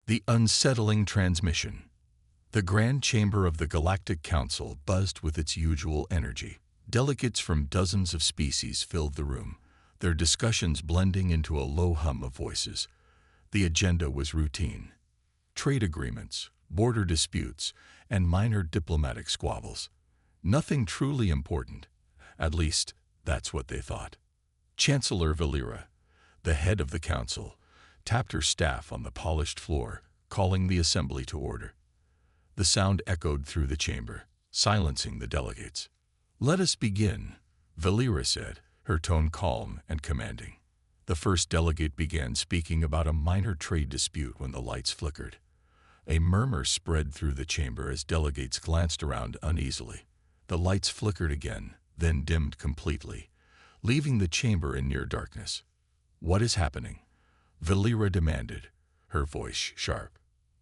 The unsettling transmission. The grand chamber of the Galactic Council buzzed with its usual energy. Delegates from dozens of species filled the room, their discussions blending into a low hum of voices. The agenda was routine. Trade agreements, border disputes, and minor diplomatic squabbles. Nothing truly important. At least, that's what they thought. Chancellor Valera, the head of the council, tapped her staff on the polished floor, calling the assembly to order. The sound echoed through the chamber, silencing the delegates. "Let us begin," Valera said, her tone calm and commanding. The first delegate began speaking about a minor trade dispute when the lights flickered. A murmur spread through the chamber as delegates glanced around uneasily. The lights flickered again, then dimmed completely, leaving the chamber in near darkness. "What is happening?" Valera demanded, her voice sharp.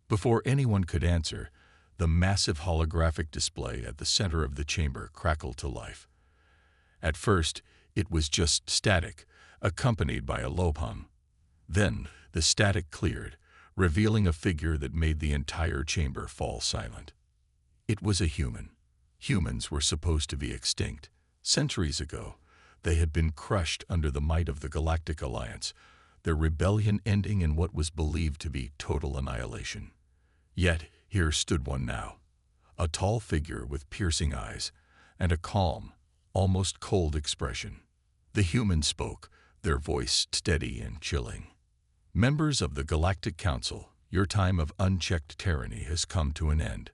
Before anyone could answer, the massive holographic display at the center of the chamber crackled to life. At first, it was just static, accompanied by a low hum. Then, the static cleared, revealing a figure that made the entire chamber fall silent. It was a human. Humans were supposed to be extinct. Centuries ago, they had been crushed under the might of the Galactic Alliance, their rebellion ending in what was believed to be total annihilation. Yet, here stood one now, a tall figure with piercing eyes and a calm, almost cold expression. The human spoke, their voice steady and chilling. "Members of the Galactic Council, your time of unchecked tyranny has come to an end."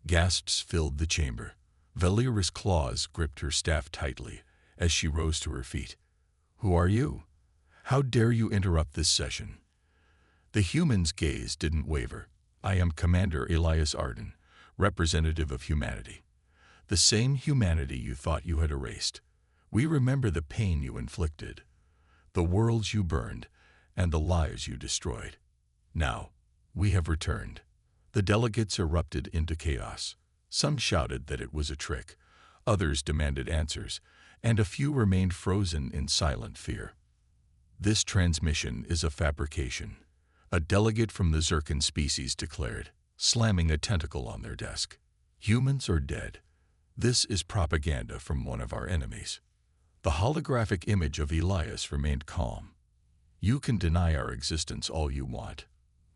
Gasps filled the chamber. Valera's claws gripped her staff tightly as she rose to her feet. "Who are you? How dare you interrupt this session?" The human's gaze didn't waver. "I am Commander Elias Arden, representative of humanity. The same humanity you thought you had erased. We remember the pain you inflicted, the worlds you burned, and the lives you destroyed. Now, we have returned." The delegates erupted into chaos. Some shouted that it was a trick, others demanded answers, and a few remained frozen in silent fear. "This transmission is a fabrication," a delegate from the Zircon species declared, slamming a tentacle on their desk. "Humans are dead. This is propaganda from one of our enemies." The holographic image of Elias remained calm. "You can deny our existence all you want,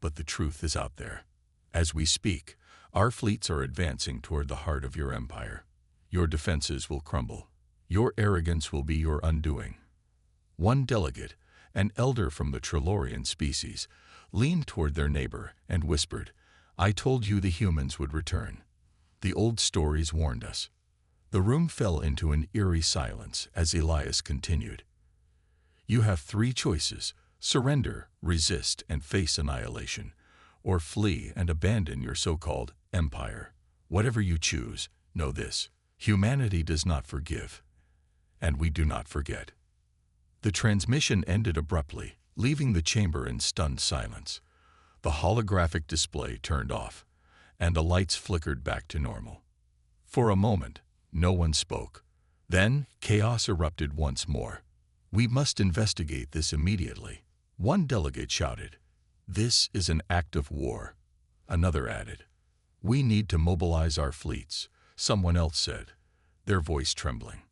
but the truth is out there. As we speak, our fleets are advancing toward the heart of your empire. Your defenses will crumble. Your arrogance will be your undoing." One delegate, an elder from the Trilorian species, leaned toward their neighbor and whispered, "I told you the humans would return. The old stories warned us." The room fell into an eerie silence as Elias continued. "You have three choices: surrender, resist, and face annihilation, or flee and abandon your so-called empire. Whatever you choose, know this: humanity does not forgive, and we do not forget." The transmission ended abruptly, leaving the chamber in stunned silence. The holographic display turned off, and the lights flickered back to normal. For a moment, no one spoke. Then, chaos erupted once more. "We must investigate this immediately," one delegate shouted. "This is an act of war," another added. "We need to mobilize our fleets," someone else said, their voice trembling.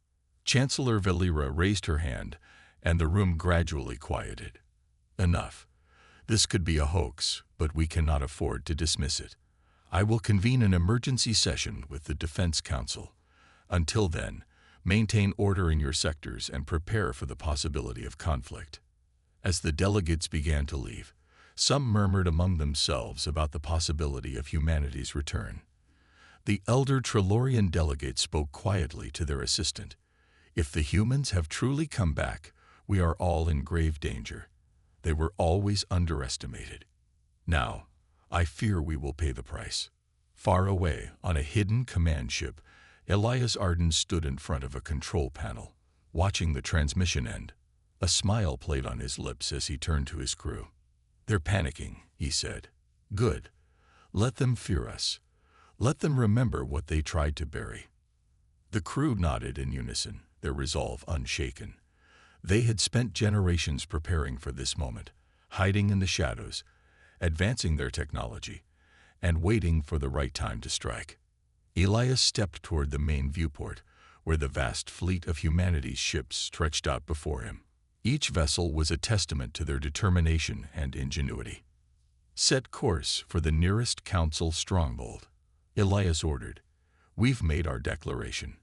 Chancellor Valera raised her hand, and the room gradually quieted. "Enough. This could be a hoax, but we cannot afford to dismiss it. I will convene an emergency session with the Defense Council. Until then, maintain order in your sectors and prepare for the possibility of conflict." As the delegates began to leave, some murmured among themselves about the possibility of humanity's return. The elder Trilorian delegate spoke quietly to their assistant. "If the humans have truly come back, we are all in grave danger. They were always underestimated. Now, I fear we will pay the price." Far away, on a hidden command ship, Elias Arden stood in front of a control panel, watching the transmission end. A smile played on his lips as he turned to his crew. "They're panicking," he said. "Good. Let them fear us. Let them remember what they tried to bury." The crew nodded in unison, their resolve unshaken. They had spent generations preparing for this moment, hiding in the shadows, advancing their technology, and waiting for the right time to strike. Elias stepped toward the main viewport, where the vast fleet of humanity's ships stretched out before him. Each vessel was a testament to their determination and ingenuity. "Set course for the nearest Council stronghold," Elias ordered. "We've made our declaration.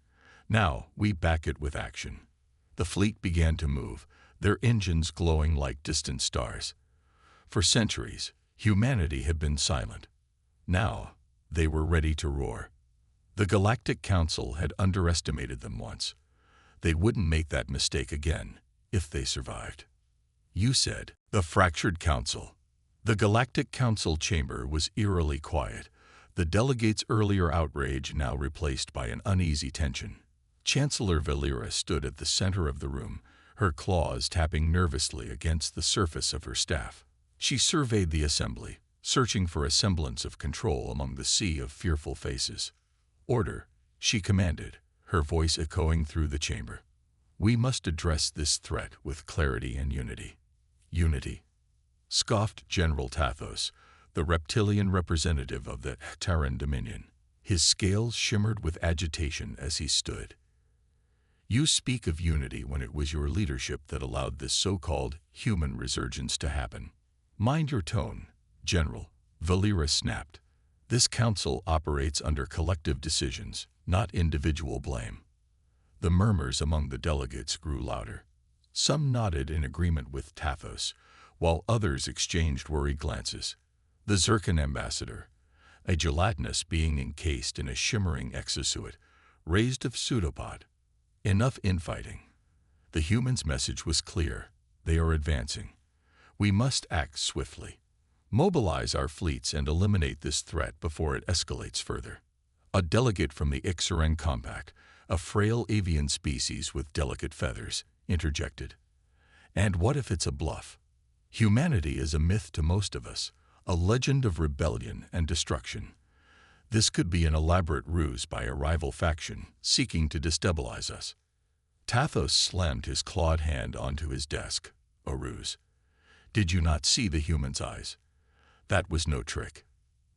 Now we back it with action." The fleet began to move, their engines glowing like distant stars. For centuries, humanity had been silent. Now, they were ready to roar. The Galactic Council had underestimated them once. They wouldn't make that mistake again, if they survived. "You said, the fractured council." The Galactic Council chamber was eerily quiet, the delegates' earlier outrage now replaced by an uneasy tension. Chancellor Valera stood at the center of the room, her claws tapping nervously against the surface of her staff. She surveyed the assembly, searching for a semblance of control among the sea of fearful faces. "Order," she commanded, her voice echoing through the chamber. "We must address this threat with clarity and unity." "Unity?" scoffed General Tathos, the reptilian representative of the Terran Dominion. His scales shimmered with agitation as he stood. "You speak of unity when it was your leadership that allowed this so-called human resurgence to happen." "Mind your tone, General," Valera snapped. "This council operates under collective decisions, not individual blame." The murmurs among the delegates grew louder. Some nodded in agreement with Tathos, while others exchanged worried glances. The Zircon ambassador, a gelatinous being encased in a shimmering exosuit, raised a pseudopod. "Enough infighting." The humans' message was clear. They are advancing. We must act swiftly. Mobilize our fleets and eliminate this threat before it escalates further. A delegate from the Ixaran Compact, a frail avian species with delicate feathers, interjected. "And what if it's a bluff? Humanity is a myth to most of us, a legend of rebellion and destruction. This could be an elaborate ruse by a rival faction seeking to destabilize us." Tathos slammed his clawed hand onto his desk. "A ruse? Did you not see the humans' eyes? That was no trick.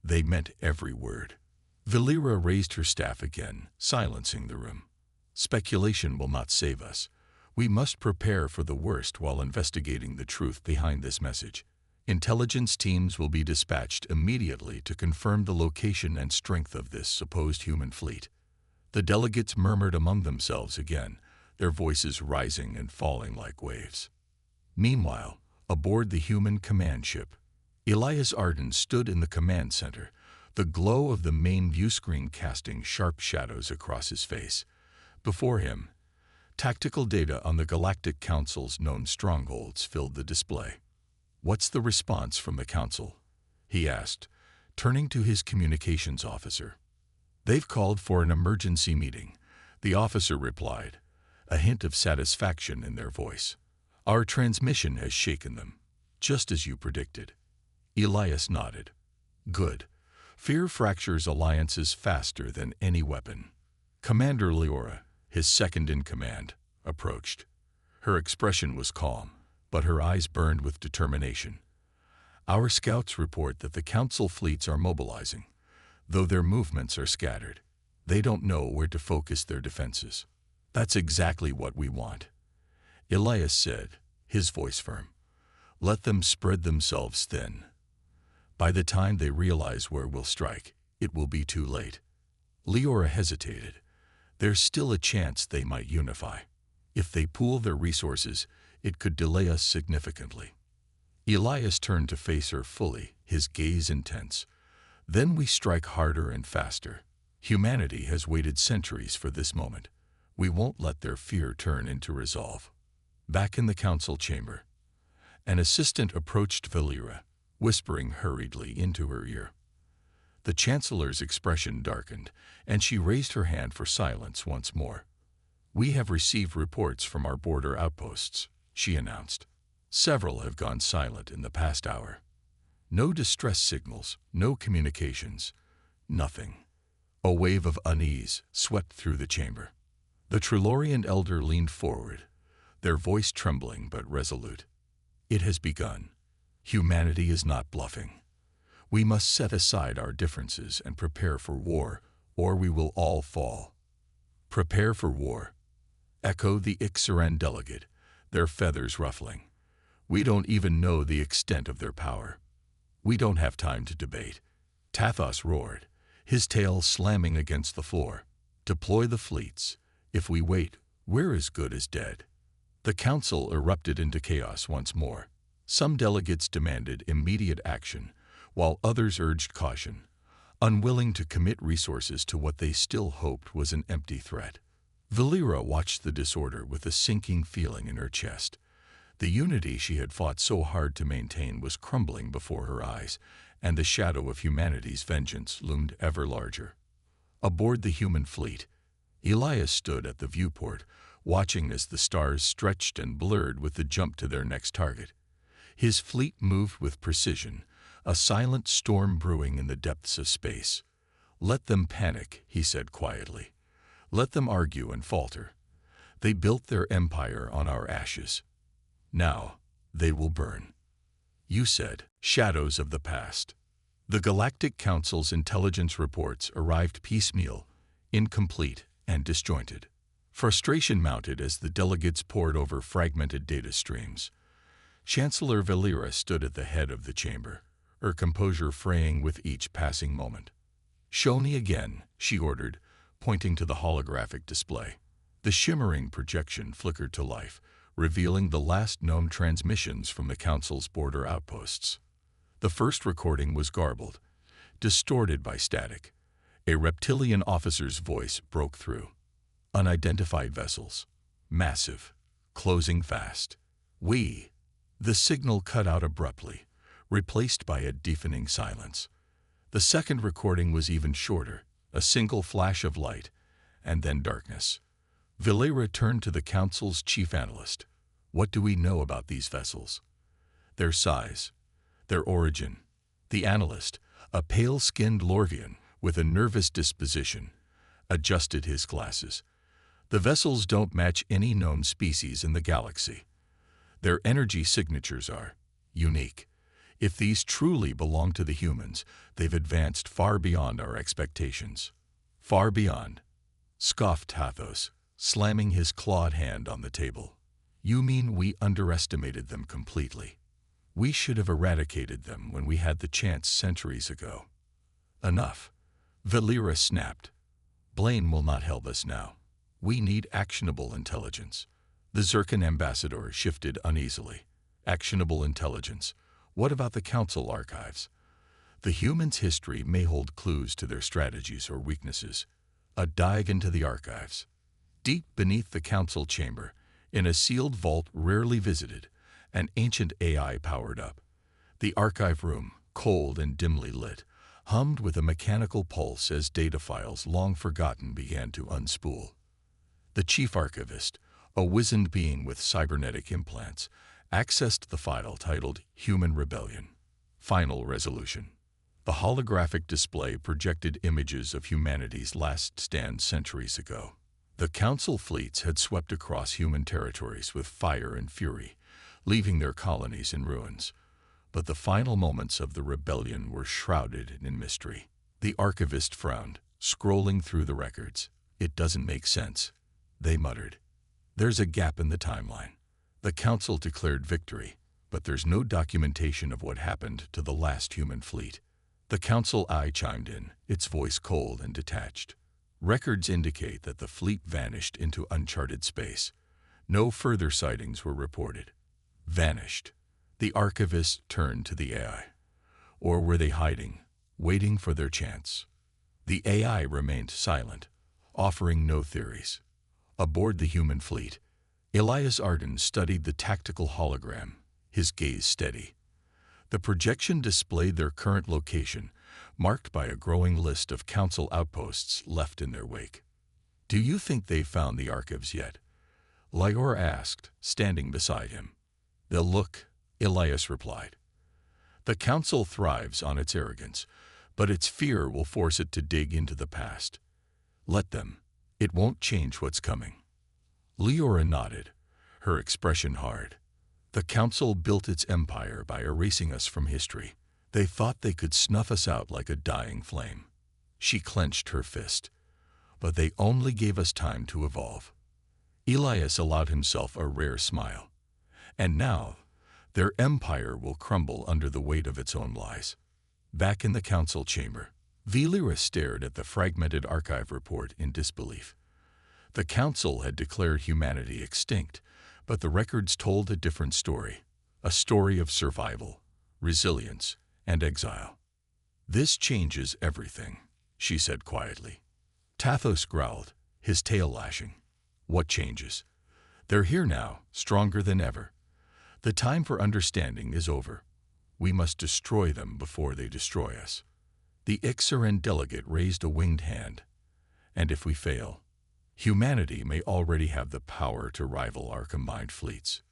They meant every word." Valera raised her staff again, silencing the room. "Speculation will not save us. We must prepare for the worst while investigating the truth behind this message. Intelligence teams will be dispatched immediately to confirm the location and strength of this supposed human fleet." The delegates murmured among themselves again, their voices rising and falling like waves. Meanwhile, aboard the human command ship, Elias Arden stood in the command center, the glow of the main viewscreen casting sharp shadows across his face. Before him, tactical data on the Galactic Council's known strongholds filled the display. "What's the response from the Council?" he asked, turning to his communications officer. "They've called for an emergency meeting," the officer replied, a hint of satisfaction in their voice. "Our transmission has shaken them, just as you predicted." Elias nodded. "Good. Fear fractures alliances faster than any weapon." Commander Leora, his second-in-command, approached. Her expression was calm, but her eyes burned with determination. "Our scouts report that the Council fleets are mobilizing, though their movements are scattered. They don't know where to focus their defenses." "That's exactly what we want," Elias said, his voice firm. "Let them spread themselves thin. By the time they realize where we'll strike, it will be too late." Leora hesitated. "There's still a chance they might unify. If they pool their resources, it could delay us significantly." Elias turned to face her fully, his gaze intense. "Then we strike harder and faster. Humanity has waited centuries for this moment. We won't let their fear turn into resolve." Back in the council chamber, an assistant approached Valera, whispering hurriedly into her ear. The Chancellor's expression darkened, and she raised her hand for silence once more. "We have received reports from our border outposts," she announced. "Several have gone silent in the past hour. No distress signals, no communications, nothing." A wave of unease swept through the chamber. The Trilorian elder leaned forward, their voice trembling but resolute. "It has begun. Humanity is not bluffing. We must set aside our differences and prepare for war, or we will all fall. Prepare for war, echoed the Ixaran delegate, their feathers ruffling. We don't even know the extent of their power. We don't have time to debate. Tathos roared, his tail slamming against the floor. Deploy the fleets. If we wait, we're as good as dead. The council erupted into chaos once more. Some delegates demanded immediate action, while others urged caution, unwilling to commit resources to what they still hoped was an empty threat. Valera watched the disorder with a sinking feeling in her chest. The unity she had fought so hard to maintain was crumbling before her eyes, and the shadow of humanity's vengeance loomed ever larger. Aboard the human fleet, Elias stood at the viewport, watching as the stars stretched and blurred with the jump to their next target. His fleet moved with precision, a silent storm brewing in the depths of space. Let them panic, he said quietly. Let them argue and falter. They built their empire on our ashes. Now, they will burn. You said, shadows of the past. The Galactic Council's intelligence reports arrived piecemeal, incomplete, and disjointed. Frustration mounted as the delegates pored over fragmented data streams. Chancellor Valera stood at the head of the chamber, her composure fraying with each passing moment. Show me again, she ordered, pointing to the holographic display. The shimmering projection flickered to life, revealing the last known transmissions from the Council's border outposts. The first recording was garbled, distorted by static. A reptilian officer's voice broke through. Unidentified vessels. Massive. Closing fast. The signal cut out abruptly, replaced by a deafening silence. The second recording was even shorter, a single flash of light, and then darkness. Valera turned to the Council's chief analyst. What do we know about these vessels? Their size, their origin. The analyst, a pale-skinned Lorvian with a nervous disposition, adjusted his glasses. The vessels don't match any known species in the galaxy. Their energy signatures are unique. If these truly belong to the humans, they've advanced far beyond our expectations. Far beyond, scoffed Tathos, slamming his clawed hand on the table. You mean we underestimated them completely? We should have eradicated them when we had the chance centuries ago. Enough. Valera snapped. Blaine will not help us now. We need actionable intelligence. The Zircon ambassador shifted uneasily. Actionable intelligence. What about the Council archives? The humans' history may hold clues to their strategies or weaknesses. A dive into the archives. Deep beneath the Council chamber, in a sealed vault rarely visited, an ancient AI powered up. The archive room, cold and dimly lit, hummed with a mechanical pulse as data files long forgotten began to unspool. The chief archivist, a wizened being with cybernetic implants, accessed the file titled Human Rebellion. Final resolution. The holographic display projected images of humanity's last stand centuries ago. The Council fleets had swept across human territories with fire and fury, leaving their colonies in ruins. But the final moments of the rebellion were shrouded in mystery. The archivist frowned, scrolling through the records. It doesn't make sense, they muttered. There's a gap in the timeline. The Council declared victory, but there's no documentation of what happened to the last human fleet. The Council eye chimed in, its voice cold and detached. Records indicate that the fleet vanished into uncharted space. No further sightings were reported. Vanished. The archivist turned to the AI. Or were they hiding, waiting for their chance? The AI remained silent, offering no theories. Aboard the human fleet, Elias Arden studied the tactical hologram, his gaze steady. The projection displayed their current location, marked by a growing list of Council outposts left in their wake. Do you think they've found the archives yet? Lyor asked, standing beside him. They'll look, Elias replied. The Council thrives on its arrogance, but its fear will force it to dig into the past. Let them. It won't change what's coming. Leora nodded, her expression hard. The Council built its empire by erasing us from history. They thought they could snuff us out like a dying flame. She clenched her fist. But they only gave us time to evolve. Elias allowed himself a rare smile. And now, their empire will crumble under the weight of its own lies. Back in the council chamber, Valera stared at the fragmented archive report in disbelief. The council had declared humanity extinct, but the records told a different story. A story of survival, resilience, and exile. "This changes everything," she said quietly. Tathos growled, his tail lashing. "What changes?" "They're here now, stronger than ever. The time for understanding is over. We must destroy them before they destroy us." The Ixaran delegate raised a winged hand. "And if we fail, humanity may already have the power to rival our combined fleets."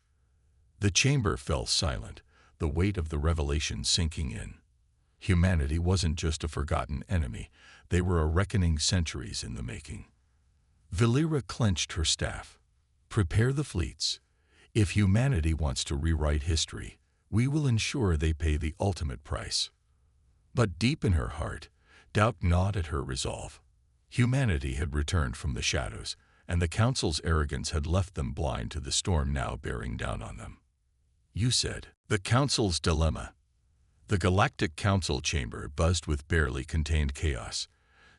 The chamber fell silent, the weight of the revelation sinking in. Humanity wasn't just a forgotten enemy, they were a reckoning centuries in the making. Valera clenched her staff. "Prepare the fleets. If humanity wants to rewrite history, we will ensure they pay the ultimate price." But deep in her heart, doubt gnawed at her resolve. Humanity had returned from the shadows, and the Council's arrogance had left them blind to the storm now bearing down on them. "You said." The Council's dilemma. The Galactic Council chamber buzzed with barely contained chaos.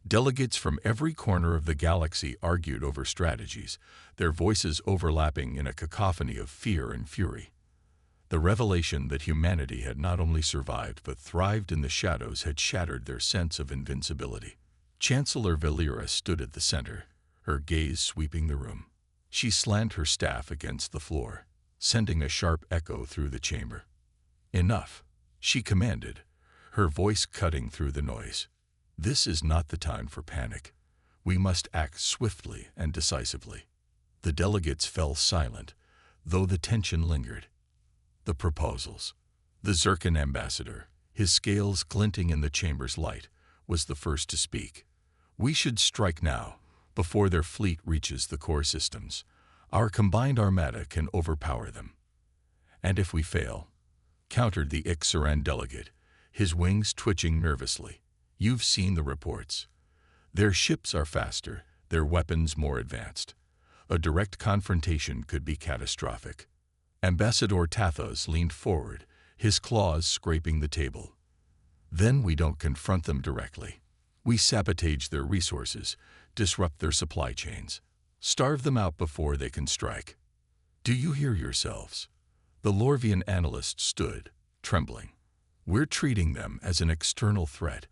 Delegates from every corner of the galaxy argued over strategies, their voices overlapping in a cacophony of fear and fury. The revelation that humanity had not only survived but thrived in the shadows had shattered their sense of invincibility. Chancellor Valera stood at the center, her gaze sweeping the room. She slammed her staff against the floor, sending a sharp echo through the chamber. "Enough," she commanded, her voice cutting through the noise. "This is not the time for panic. We must act swiftly and decisively." The delegates fell silent, though the tension lingered. The proposals. The Zircon ambassador, his scales glinting in the chamber's light, was the first to speak. "We should strike now, before their fleet reaches the core systems. Our combined armada can overpower them." "And if we fail?" countered the Ixaran delegate, his wings twitching nervously. "You've seen the reports. Their ships are faster, their weapons more advanced. A direct confrontation could be catastrophic." Ambassador Tathos leaned forward, his claws scraping the table. "Then we don't confront them directly. We sabotage their resources, disrupt their supply chains, starve them out before they can strike." "Do you hear yourselves?" The Lorvian analyst stood, trembling. "We're treating them as an external threat,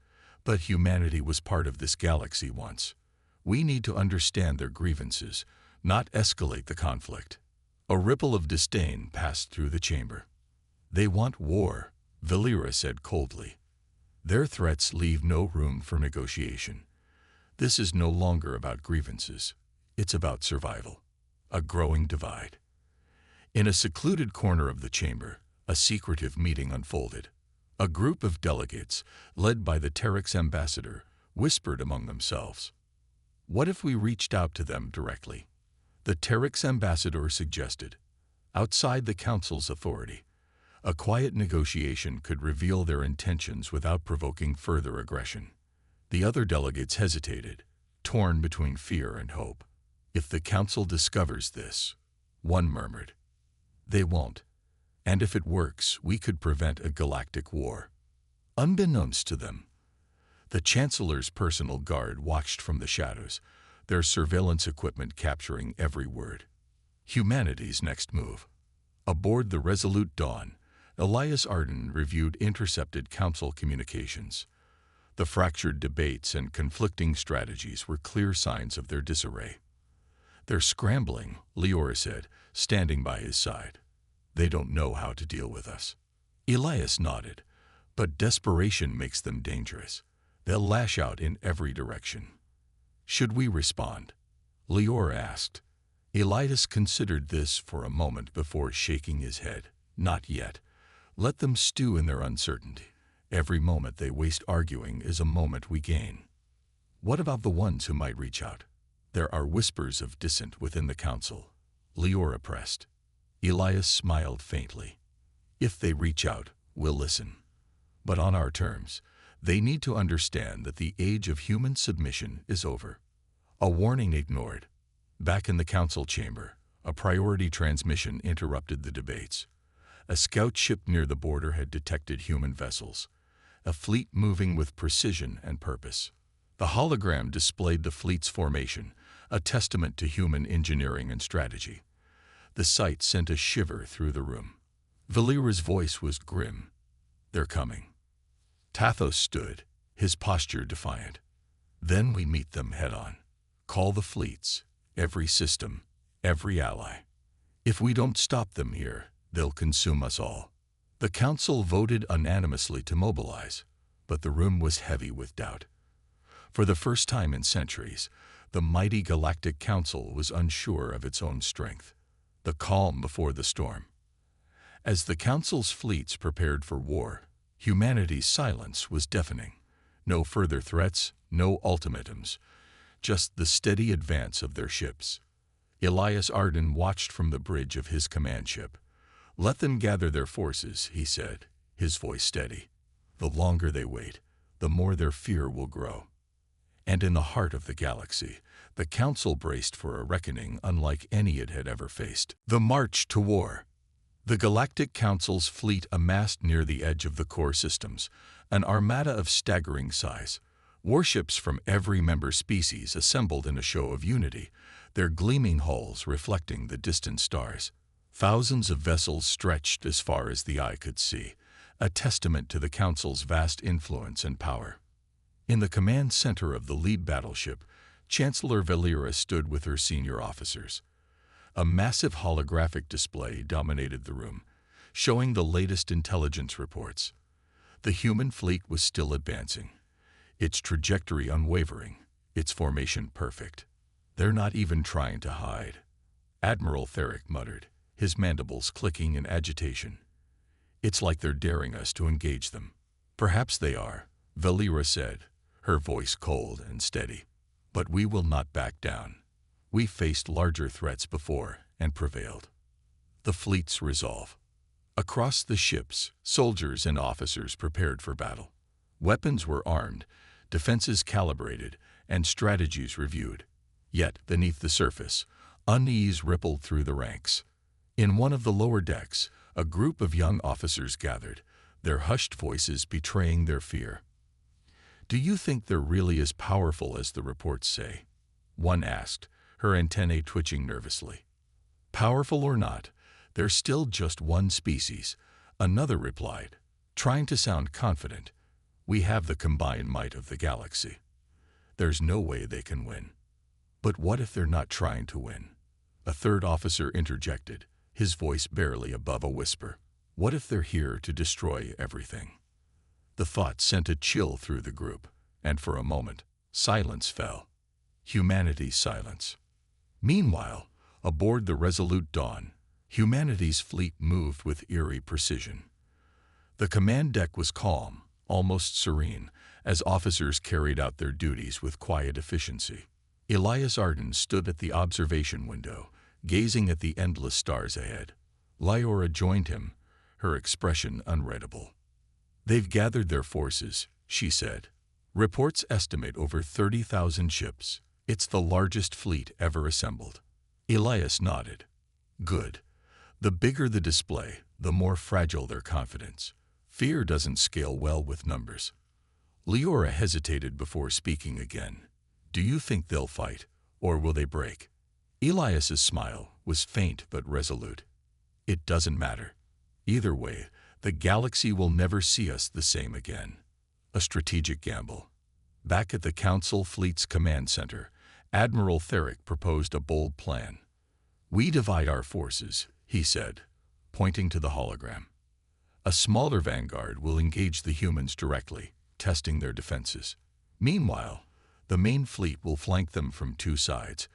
but humanity was part of this galaxy once. We need to understand their grievances, not escalate the conflict." A ripple of disdain passed through the chamber. "They want war," Valera said coldly. "Their threats leave no room for negotiation. This is no longer about grievances. It's about survival." A growing divide. In a secluded corner of the chamber, a secretive meeting unfolded. A group of delegates, led by the Terex ambassador, whispered among themselves. "What if we reached out to them directly?" The Terex ambassador suggested. Outside the council's authority, a quiet negotiation could reveal their intentions without provoking further aggression. The other delegates hesitated, torn between fear and hope. "If the council discovers this," one murmured, "they won't. And if it works, we could prevent a galactic war." Unbeknownst to them, the Chancellor's personal guard watched from the shadows, their surveillance equipment capturing every word. Humanity's next move. Aboard the Resolute Dawn, Elias Arden reviewed intercepted council communications. The fractured debates and conflicting strategies were clear signs of their disarray. "They're scrambling," Leora said, standing by his side. "They don't know how to deal with us." Elias nodded. "But desperation makes them dangerous. They'll lash out in every direction." "Should we respond?" Leora asked. Elias considered this for a moment before shaking his head. "Not yet. Let them stew in their uncertainty. Every moment they waste arguing is a moment we gain." "What about the ones who might reach out?" "There are whispers of dissent within the council," Leora pressed. Elias smiled faintly. "If they reach out, we'll listen. but on our terms. They need to understand that the age of human submission is over. A warning ignored. Back in the council chamber, a priority transmission interrupted the debates. A scout ship near the border had detected human vessels, a fleet moving with precision and purpose. The hologram displayed the fleet's formation, a testament to human engineering and strategy. The sight sent a shiver through the room. Valera's voice was grim. "They're coming." Tathos stood, his posture defiant. "Then we meet them head-on. Call the fleets, every system, every ally. If we don't stop them here, they'll consume us all." The council voted unanimously to mobilize, but the room was heavy with doubt. For the first time in centuries, the mighty Galactic Council was unsure of its own strength. The calm before the storm. As the Council's fleets prepared for war, humanity's silence was deafening. No further threats, no ultimatums, just the steady advance of their ships. Elias Arden watched from the bridge of his command ship. "Let them gather their forces," he said, his voice steady. "The longer they wait, the more their fear will grow." And in the heart of the galaxy, the Council braced for a reckoning unlike any it had ever faced. The march to war. The Galactic Council's fleet amassed near the edge of the core systems, an armada of staggering size. Warships from every member species assembled in a show of unity, their gleaming hulls reflecting the distant stars. Thousands of vessels stretched as far as the eye could see, a testament to the Council's vast influence and power. In the command center of the lead battleship, Chancellor Valera stood with her senior officers. A massive holographic display dominated the room, showing the latest intelligence reports. The human fleet was still advancing, its trajectory unwavering, its formation perfect. "They're not even trying to hide," Admiral Therick muttered, his mandibles clicking in agitation. "It's like they're daring us to engage them." "Perhaps they are," Valera said, her voice cold and steady. "But we will not back down. We faced larger threats before and prevailed." The fleet's resolve. Across the ships, soldiers and officers prepared for battle. Weapons were armed, defenses calibrated, and strategies reviewed. Yet, beneath the surface, unease rippled through the ranks. In one of the lower decks, a group of young officers gathered, their hushed voices betraying their fear. "Do you think they're really as powerful as the reports say?" one asked, her antennae twitching nervously. "Powerful or not, they're still just one species," another replied, trying to sound confident. "We have the combined might of the galaxy. There's no way they can win." "But what if they're not trying to win?" a third officer interjected, his voice barely above a whisper. "What if they're here to destroy everything?" The thought sent a chill through the group, and for a moment, silence fell. Humanity's silence. Meanwhile, aboard the Resolute Dawn, humanity's fleet moved with eerie precision. The command deck was calm, almost serene, as officers carried out their duties with quiet efficiency. Elias Arden stood at the observation window, gazing at the endless stars ahead. Lyora joined him, her expression unreadable. "They've gathered their forces," she said. "Reports estimate over 30,000 ships. It's the largest fleet ever assembled." Elias nodded. "Good. The bigger the display, the more fragile their confidence. Fear doesn't scale well with numbers." Lyora hesitated before speaking again. "Do you think they'll fight, or will they break?" Elias's smile was faint but resolute. "It doesn't matter. Either way, the galaxy will never see us the same again." A strategic gamble. Back at the Council Fleet's command center, Admiral Therick proposed a bold plan. "We divide our forces," he said, pointing to the hologram. "A smaller vanguard will engage the humans directly, testing their defenses. Meanwhile, the main fleet will flank them from two sides,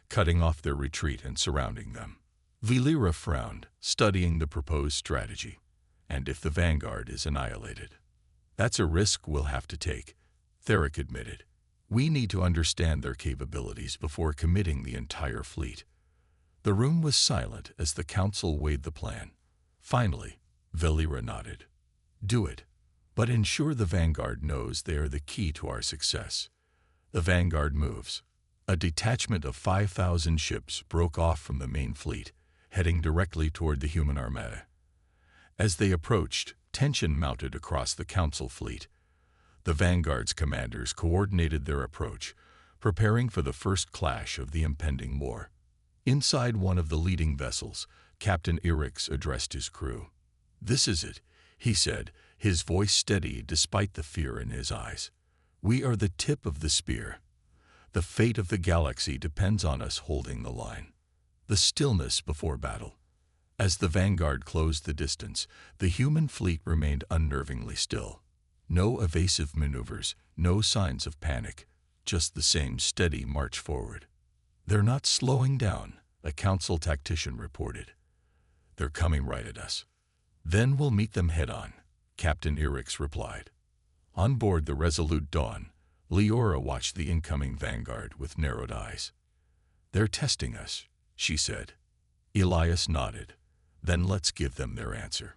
cutting off their retreat and surrounding them." Valera frowned, studying the proposed strategy. "And if the vanguard is annihilated?" "That's a risk we'll have to take," Therick admitted. "We need to understand their capabilities before committing the entire fleet." The room was silent as the council weighed the plan. Finally, Valera nodded. "Do it. but ensure the Vanguard knows they are the key to our success. The Vanguard moves. A detachment of 5,000 ships broke off from the main fleet, heading directly toward the human armada. As they approached, tension mounted across the Council fleet. The Vanguard's commanders coordinated their approach, preparing for the first clash of the impending war. Inside one of the leading vessels, Captain Irix addressed his crew. "This is it," he said, his voice steady despite the fear in his eyes. "We are the tip of the spear. The fate of the galaxy depends on us holding the line." The stillness before battle. As the Vanguard closed the distance, the human fleet remained unnervingly still. No evasive maneuvers, no signs of panic, just the same steady march forward. "They're not slowing down," a Council tactician reported. "They're coming right at us. Then we'll meet them head-on," Captain Irix replied. On board the Resolute Dawn, Leora watched the incoming Vanguard with narrowed eyes. "They're testing us," she said. Elias nodded. "Then let's give them their answer."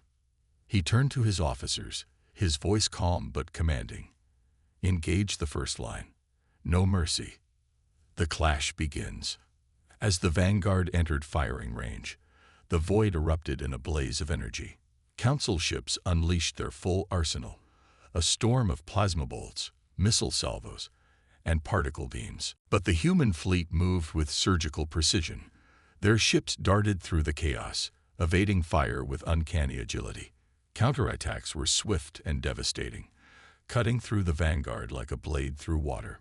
He turned to his officers, his voice calm but commanding. "Engage the first line. No mercy." The clash begins. As the Vanguard entered firing range, the void erupted in a blaze of energy. Council ships unleashed their full arsenal, a storm of plasma bolts, missile salvos, and particle beams. But the human fleet moved with surgical precision. Their ships darted through the chaos, evading fire with uncanny agility. Counterattacks were swift and devastating, cutting through the Vanguard like a blade through water.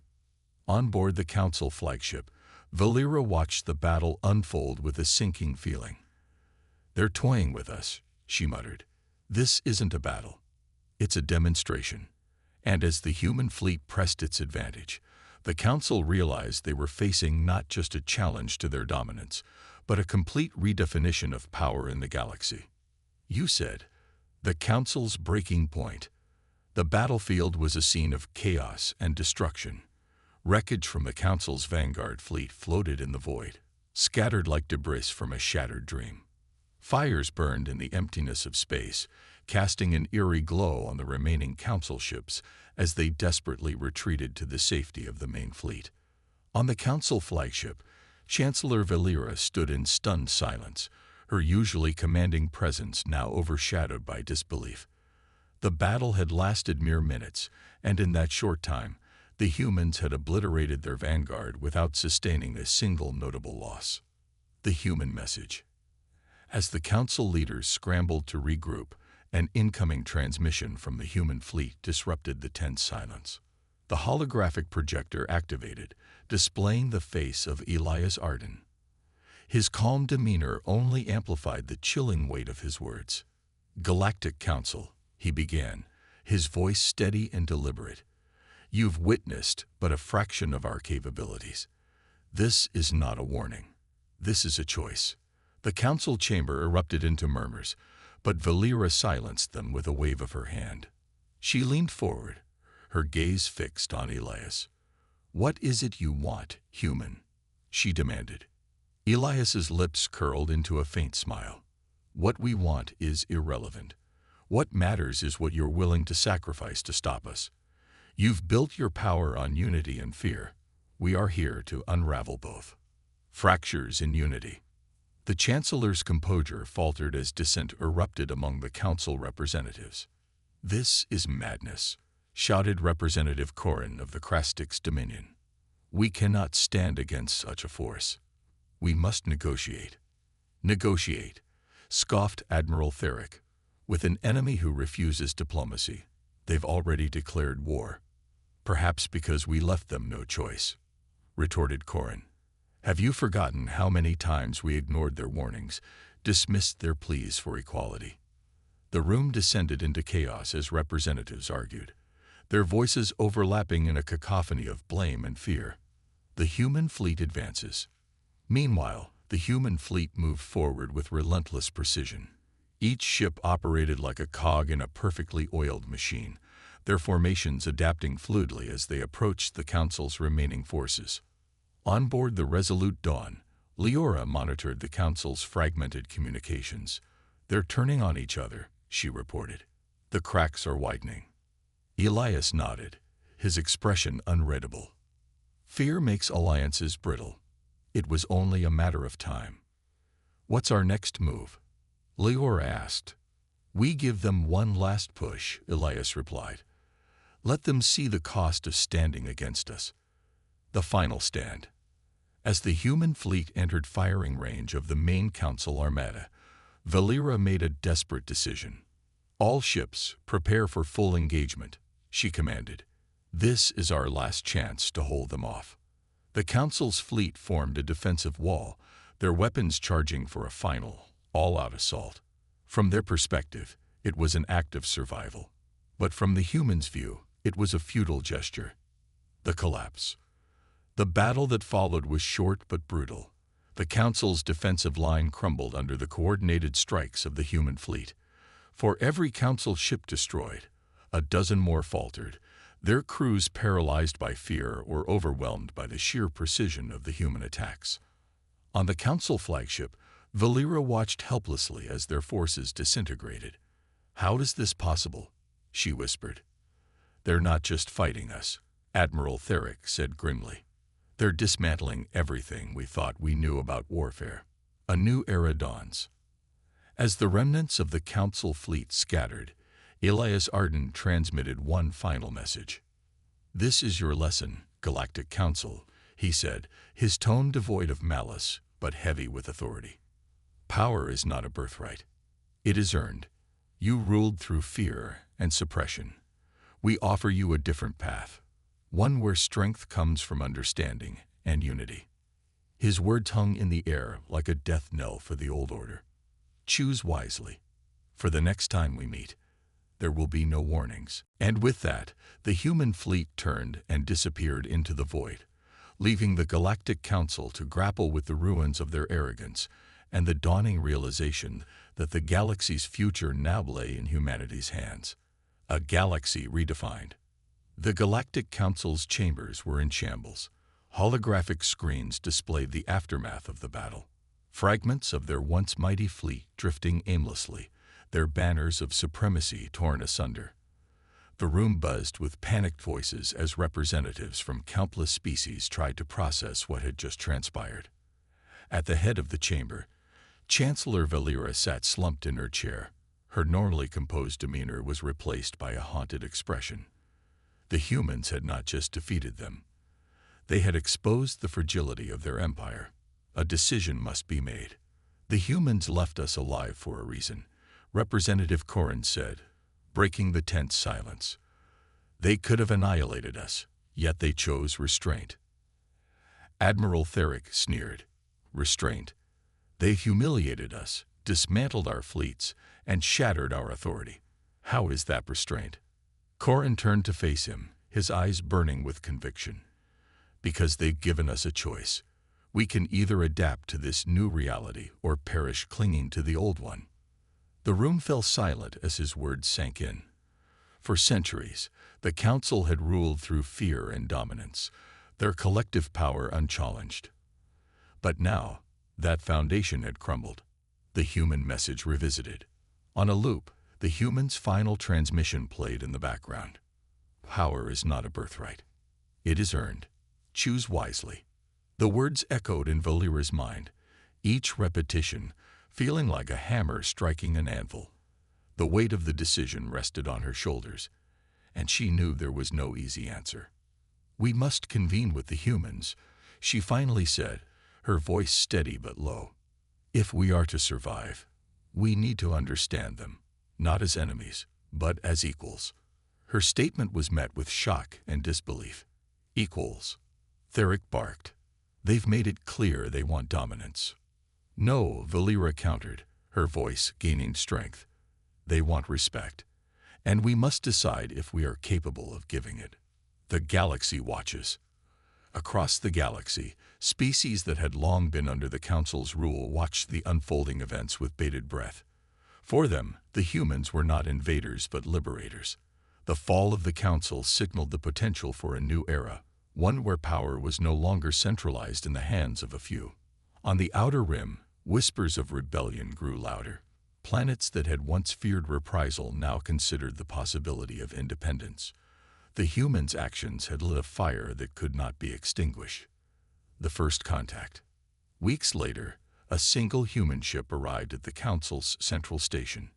On board the Council flagship, Valera watched the battle unfold with a sinking feeling. "They're toying with us," she muttered. "This isn't a battle. It's a demonstration." And as the human fleet pressed its advantage, the Council realized they were facing not just a challenge to their dominance, but a complete redefinition of power in the galaxy. "You said, the Council's breaking point." The battlefield was a scene of chaos and destruction. Wreckage from the Council's Vanguard fleet floated in the void, scattered like debris from a shattered dream. Fires burned in the emptiness of space, casting an eerie glow on the remaining Council ships as they desperately retreated to the safety of the main fleet. On the Council flagship, Chancellor Valera stood in stunned silence, her usually commanding presence now overshadowed by disbelief. The battle had lasted mere minutes, and in that short time, the humans had obliterated their Vanguard without sustaining a single notable loss. The human message. As the Council leaders scrambled to regroup, an incoming transmission from the human fleet disrupted the tense silence. The holographic projector activated, displaying the face of Elias Arden. His calm demeanor only amplified the chilling weight of his words. "Galactic Council," he began, his voice steady and deliberate. "You've witnessed but a fraction of our capabilities. This is not a warning. This is a choice." The Council chamber erupted into murmurs, but Valera silenced them with a wave of her hand. She leaned forward, her gaze fixed on Elias. "What is it you want, human?" she demanded. Elias's lips curled into a faint smile. "What we want is irrelevant. What matters is what you're willing to sacrifice to stop us. You've built your power on unity and fear. We are here to unravel both." Fractures in unity. The Chancellor's composure faltered as dissent erupted among the Council representatives. "This is madness," shouted Representative Corin of the Krastix Dominion. "We cannot stand against such a force. We must negotiate." "Negotiate," scoffed Admiral Therick. "With an enemy who refuses diplomacy. They've already declared war." "Perhaps because we left them no choice," retorted Corin. "Have you forgotten how many times we ignored their warnings, dismissed their pleas for equality?" The room descended into chaos as representatives argued, their voices overlapping in a cacophony of blame and fear. The human fleet advances. Meanwhile, the human fleet moved forward with relentless precision. Each ship operated like a cog in a perfectly oiled machine, their formations adapting fluidly as they approached the Council's remaining forces. On board the Resolute Dawn, Leora monitored the Council's fragmented communications. "They're turning on each other," she reported. "The cracks are widening. Elias nodded, his expression unreadable. Fear makes alliances brittle. It was only a matter of time. What's our next move? Leora asked. We give them one last push, Elias replied. Let them see the cost of standing against us. The final stand. As the human fleet entered firing range of the main Council Armada, Valera made a desperate decision. All ships, prepare for full engagement, she commanded. This is our last chance to hold them off. The Council's fleet formed a defensive wall, their weapons charging for a final, all-out assault. From their perspective, it was an act of survival. But from the humans' view, it was a futile gesture. The collapse. The battle that followed was short but brutal. The Council's defensive line crumbled under the coordinated strikes of the human fleet. For every Council ship destroyed, a dozen more faltered, their crews paralyzed by fear or overwhelmed by the sheer precision of the human attacks. On the Council flagship, Valera watched helplessly as their forces disintegrated. How is this possible? She whispered. They're not just fighting us, Admiral Therick said grimly. They're dismantling everything we thought we knew about warfare. A new era dawns. As the remnants of the Council fleet scattered, Elias Arden transmitted one final message. This is your lesson, Galactic Council, he said, his tone devoid of malice, but heavy with authority. Power is not a birthright. It is earned. You ruled through fear and suppression. We offer you a different path, one where strength comes from understanding and unity. His words hung in the air like a death knell for the old order. Choose wisely. For the next time we meet, there will be no warnings. And with that, the human fleet turned and disappeared into the void, leaving the Galactic Council to grapple with the ruins of their arrogance and the dawning realization that the galaxy's future now lay in humanity's hands. A galaxy redefined. The Galactic Council's chambers were in shambles. Holographic screens displayed the aftermath of the battle. Fragments of their once mighty fleet drifting aimlessly, their banners of supremacy torn asunder. The room buzzed with panicked voices as representatives from countless species tried to process what had just transpired. At the head of the chamber, Chancellor Valera sat slumped in her chair. Her normally composed demeanor was replaced by a haunted expression. The humans had not just defeated them. They had exposed the fragility of their empire. A decision must be made. The humans left us alive for a reason, Representative Corrin said, breaking the tense silence. They could have annihilated us, yet they chose restraint. Admiral Therick sneered. Restraint. They humiliated us, dismantled our fleets, and shattered our authority. How is that restraint? Corrin turned to face him, his eyes burning with conviction. Because they've given us a choice. We can either adapt to this new reality or perish clinging to the old one. The room fell silent as his words sank in. For centuries, the Council had ruled through fear and dominance, their collective power unchallenged. But now, that foundation had crumbled. The human message revisited. On a loop, the human's final transmission played in the background. Power is not a birthright. It is earned. Choose wisely. The words echoed in Valera's mind, each repetition feeling like a hammer striking an anvil. The weight of the decision rested on her shoulders, and she knew there was no easy answer. We must convene with the humans, she finally said, her voice steady but low. If we are to survive, we need to understand them, not as enemies, but as equals. Her statement was met with shock and disbelief. Equals. Therick barked. They've made it clear they want dominance. No, Valera countered, her voice gaining strength. They want respect, and we must decide if we are capable of giving it. The galaxy watches. Across the galaxy, species that had long been under the Council's rule watched the unfolding events with bated breath. For them, the humans were not invaders but liberators. The fall of the Council signaled the potential for a new era, one where power was no longer centralized in the hands of a few. On the outer rim, whispers of rebellion grew louder. Planets that had once feared reprisal now considered the possibility of independence. The humans' actions had lit a fire that could not be extinguished. The first contact. Weeks later, a single human ship arrived at the Council's central station.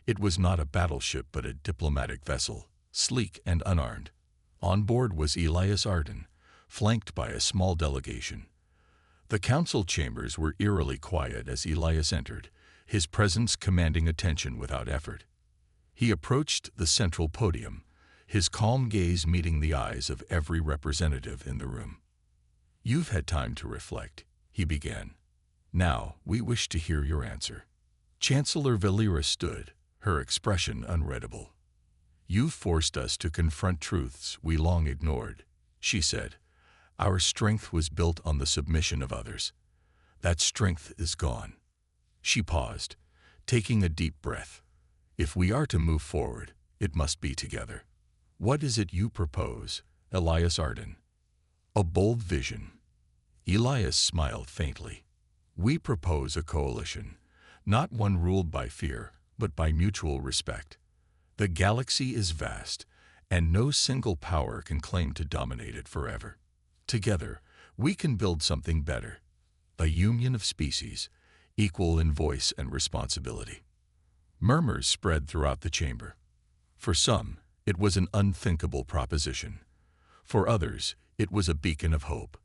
It was not a battleship but a diplomatic vessel, sleek and unarmed. On board was Elias Arden, flanked by a small delegation. The council chambers were eerily quiet as Elias entered, his presence commanding attention without effort. He approached the central podium, his calm gaze meeting the eyes of every representative in the room. "You've had time to reflect," he began. "Now, we wish to hear your answer." Chancellor Valera stood, her expression unreadable. "You've forced us to confront truths we long ignored," she said. "Our strength was built on the submission of others. That strength is gone." She paused, taking a deep breath. "If we are to move forward, it must be together." "What is it you propose, Elias Arden?" "A bold vision." Elias smiled faintly. "We propose a coalition, not one ruled by fear, but by mutual respect. The galaxy is vast, and no single power can claim to dominate it forever. Together, we can build something better, a union of species, equal in voice and responsibility." Murmurs spread throughout the chamber. For some, it was an unthinkable proposition. For others, it was a beacon of hope.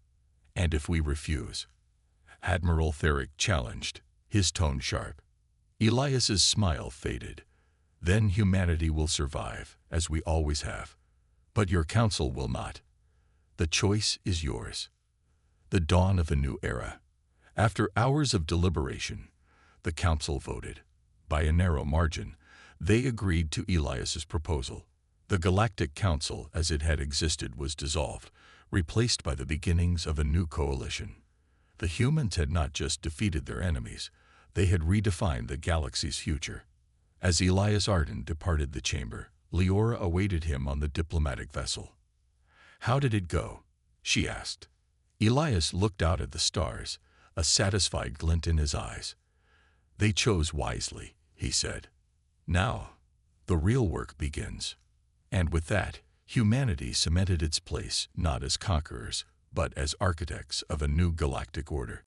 "And if we refuse?" Admiral Therick challenged, his tone sharp. Elias's smile faded. "Then humanity will survive, as we always have. But your council will not. The choice is yours." The dawn of a new era. After hours of deliberation, the council voted. By a narrow margin, they agreed to Elias's proposal. The Galactic Council, as it had existed, was dissolved, replaced by the beginnings of a new coalition. The humans had not just defeated their enemies, they had redefined the galaxy's future. As Elias Arden departed the chamber, Leora awaited him on the diplomatic vessel. "How did it go?" she asked. Elias looked out at the stars, a satisfied glint in his eyes. "They chose wisely," he said. "Now, the real work begins." And with that, humanity cemented its place not as conquerors, but as architects of a new galactic order.